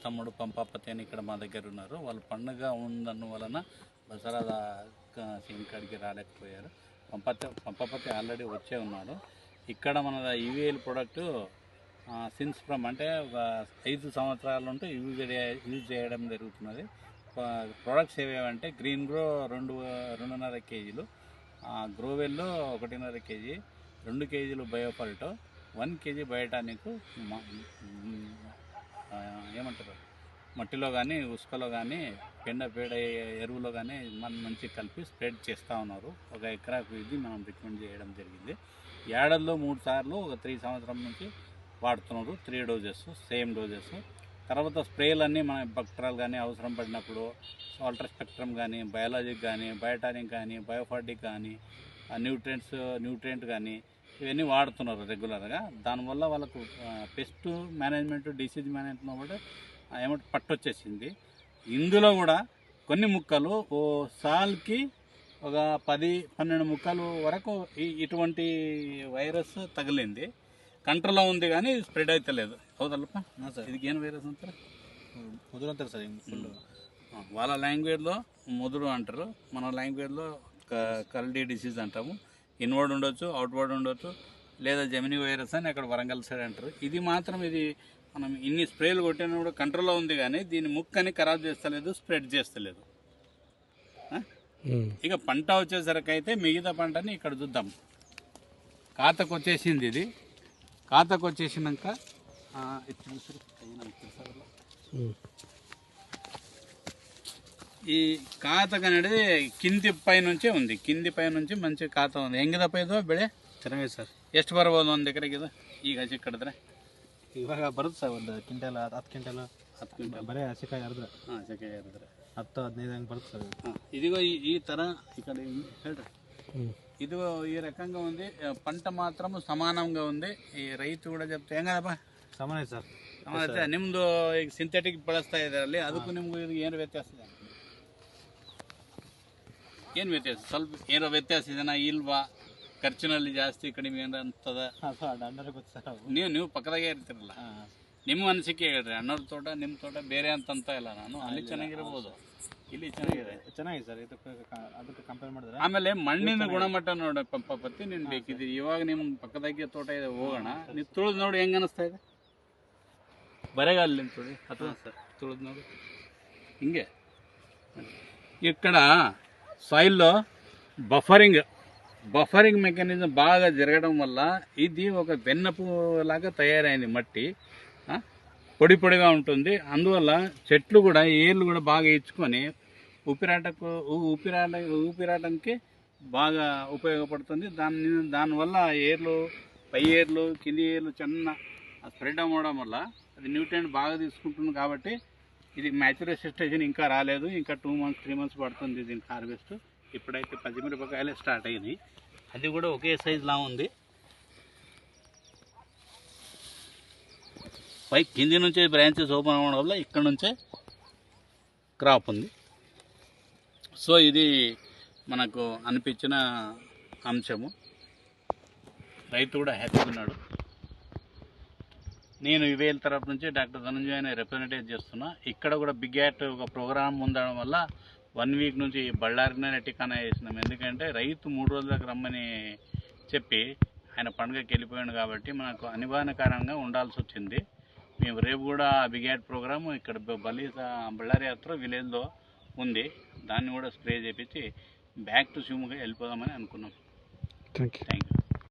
తమ్ముడు పంపాపతి అని ఇక్కడ మా దగ్గర ఉన్నారు. వాళ్ళు పండుగ ఉన్నందు వలన దసరా సీన్ కాడికి రాలేకపోయారు. పంపాపతి ఆల్రెడీ వచ్చే ఉన్నారు. ఇక్కడ మన ఈవీఎల్ ప్రోడక్ట్ సిన్స్ ఫ్రమ్ అంటే ఒక 5 సంవత్సరాల నుండి యూజ్ చేయడం జరుగుతున్నది. ప్రోడక్ట్స్ ఏవేవంటే గ్రీన్ గ్రో 2.5 కేజీలు, గ్రోవెల్లో 1.5 కేజీ, 2 కేజీలు బయోపల్టో, 1 కేజీ బయోటానిక్ ఏమంటారు మట్టిలో కానీ ఉసుకలో కానీ పేడ ఎరువులో కానీ మనం మంచి కలిపి స్ప్రెడ్ చేస్తూ ఉన్నారు. 1 ఎకరాకు ఇది మనం రికమెండ్ చేయడం జరిగింది. ఏడాదిలో 3 సార్లు ఒక 3 సంవత్సరం నుంచి వాడుతున్నారు. 3 డోజెస్ సేమ్ డోజెస్. తర్వాత స్ప్రేలన్నీ మన బక్టరాల్ కానీ అవసరం పడినప్పుడు అల్ట్రా స్పెక్ట్రమ్ కానీ బయాలజిక్ కానీ బయోటానిక్ కానీ బయోఫార్టిక్ కానీ న్యూట్రియంట్ కానీ ఇవన్నీ వాడుతున్నారు రెగ్యులర్గా. దానివల్ల వాళ్ళకు పెస్ట్ మేనేజ్మెంట్ డిసీజ్ మేనేజ్మెంట్ కూడా ఏమంటే పట్టొచ్చేసింది. ఇందులో కూడా కొన్ని ముక్కలు ఓ సాల్కి ఒక 10-12 ముక్కలు వరకు ఇటువంటి వైరస్ తగిలింది. కంట్రోల్లో ఉంది కానీ స్ప్రెడ్ అయితే లేదు. అవుతలప్ప సార్, ఇది ఏం వైరస్ అంటారు? ముదురు అంటారు సార్. వాళ్ళ లాంగ్వేజ్లో ముదురు అంటారు, మన లాంగ్వేజ్లో కల్డీ డిసీజ్ అంటాము. ఇన్వర్డ్ ఉండొచ్చు, అవుట్వర్డ్ ఉండొచ్చు, లేదా జెమినీ వైరస్ అని అక్కడ వరంగల్ సైడ్ అంటారు. ఇది మాత్రం ఇది మనం ఇన్ని స్ప్రేలు కొట్టినా కూడా కంట్రోల్లో ఉంది కానీ దీని ముక్కని ఖరాబ్ చేస్తలేదు, స్ప్రెడ్ చేస్తలేదు. ఇక పంట వచ్చేసరికి అయితే మిగతా పంటని ఇక్కడ చూద్దాం. కాతకు వచ్చేసింది. ఇది కాతకు వచ్చేసినాక ఈ కాతకు అనేది కింది పై నుంచే ఉంది. కింది పై నుంచి ಮಂಚಿ ಕಾತ ಒಂದು ಹೆಂಗಿದಪ್ಪ ಇದು ಬೆಳೆ? ಚೆನ್ನಾಗಿದೆ ಸರ್. ಎಷ್ಟು ಬರ್ಬೋದು ಒಂದು ಎಕರೆಗೆ ಇದು ಈಗ ಹಸಿ ಕಡಿದ್ರೆ? ಇವಾಗ ಬರುತ್ತೆ ಸರ್ ಒಂದು ಕ್ವಿಂಟಲ್ 10 ಕ್ವಿಂಟಲ್ ಬರೀ ಹಸಿಕಾಯಿ ಹರಿದ್ರೆ. ಹಸಿಕಾಯಿ ಹರಿದ್ರೆ 10-15 ಹಂಗೆ ಬರುತ್ತೆ ಸರ್. ఇదిగో ఈ ಥರ ఇక్కడ ಹೇಳ್ರಿ. ఇది ఈ రకంగా ఉంది. పంట మాత్రం సమానంగా ఉంది. ఈ రైతు కూడా చెప్తే ఏం కదప్ప ಸಮಾನ ಸರ್. ಸಮಾನ. ನಿಮ್ಮದು ಈಗ ಸಿಂಥೆಟಿಕ್ ಬಳಸ್ತಾ ಇದ್ದಾರಲ್ಲಿ ಅದಕ್ಕೂ ನಿಮಗೂ ಇದು ಏನು ವ್ಯತ್ಯಾಸ ಇದೆ? ಏನು ವ್ಯತ್ಯಾಸ? ಸ್ವಲ್ಪ ಏನೋ ವ್ಯತ್ಯಾಸ ಇದೆನಾ ಇಲ್ವಾ? ಖರ್ಚಿನಲ್ಲಿ ಜಾಸ್ತಿ ಕಡಿಮೆ ಏನು ಅಂತದ? ನೀವು ಪಕ್ಕದಾಗೆ ಇರ್ತಿರಲ್ಲ, ನಿಮ್ಮ ಅನಿಸಿಕೆ ಹೇಳ್ರಿ. ಅಣ್ಣವ್ರ ತೋಟ ನಿಮ್ಮ ತೋಟ ಬೇರೆ ಅಂತಂತ ಇಲ್ಲ ನಾನು. ಅಲ್ಲಿ ಚೆನ್ನಾಗಿರ್ಬೋದು, ಇಲ್ಲಿ ಚೆನ್ನಾಗಿದೆ ಸರ್. ಅದಕ್ಕೆ ಕಂಪೇರ್ ಮಾಡಿದ್ರೆ ಆಮೇಲೆ ಮಣ್ಣಿನ ಗುಣಮಟ್ಟ ನೋಡಿ ಪಂಪಾಪತಿ ನೀನು ಬೇಕಿದ್ದೀರಿ. ಇವಾಗ ನಿಮ್ಮ ಪಕ್ಕದಾಗೆ ತೋಟ ಇದೆ, ಹೋಗೋಣ. ನೀವು ತುಳಿದು ನೋಡಿ ಹೆಂಗೆ ಅನಿಸ್ತಾ ಇದೆ? ಬರೆಗಾಲ ತುಳಿ ಅಥವಾ ಸರ್ ತುಳಿದು ನೋಡಿ ಹಿಂಗೆ. ఇక్కడ సాయిల్లో బఫరింగ్ మెకానిజం బాగా జరగడం వల్ల ఇది ఒక వెన్నపు లాగా తయారైంది. మట్టి పొడిగా ఉంటుంది. అందువల్ల చెట్లు కూడా ఏర్లు కూడా బాగా ఇచ్చుకొని ఊపిరాటంకి బాగా ఉపయోగపడుతుంది. దానివల్ల ఏర్లు, పై ఏర్లు, కింది ఏర్లు చిన్న స్ప్రెడ్ అవ్వడం వల్ల అది న్యూట్రియంట్ బాగా తీసుకుంటుంది. కాబట్టి ఇది మ్యాచురేషన్ స్టేజ్ ఇంకా రాలేదు. ఇంకా 2-3 మంత్స్ పడుతుంది దీనికి హార్వెస్ట్. ఇప్పుడైతే పచ్చిమిరపకాయలే స్టార్ట్ అయినాయి. అది కూడా ఒకే సైజులా ఉంది. పై కింది నుంచే బ్రాంచెస్ ఓపెన్ అవ్వడం వల్ల ఇక్కడ నుంచే క్రాప్ ఉంది. సో ఇది మనకు అనిపించిన అంశము. రైతు కూడా హ్యాపీగా ఉన్నాడు. నేను ఈవీఎల్ తరఫు నుంచి డాక్టర్ ధనంజయ్ అని రిప్రజెంటేట్ చేస్తున్నా. ఇక్కడ కూడా బిగ్ యాట్ ఒక ప్రోగ్రామ్ ఉండడం వల్ల 1 వీక్ నుంచి బళ్ళారినే టికానా వేసినాం. ఎందుకంటే రైతు 3 రోజులకు రమ్మని చెప్పి ఆయన పండుగకి వెళ్ళిపోయాడు కాబట్టి మనకు అనివార్యకారంగా ఉండాల్సి వచ్చింది. మేము రేపు కూడా బిగ్ యాట్ ప్రోగ్రాము ఇక్కడ బళ్ళారి యాత్ర విలేజ్లో ఉంది. దాన్ని కూడా స్ప్రే చేపించి బ్యాక్ టు శివముగా వెళ్ళిపోదామని అనుకున్నాం. Thank you.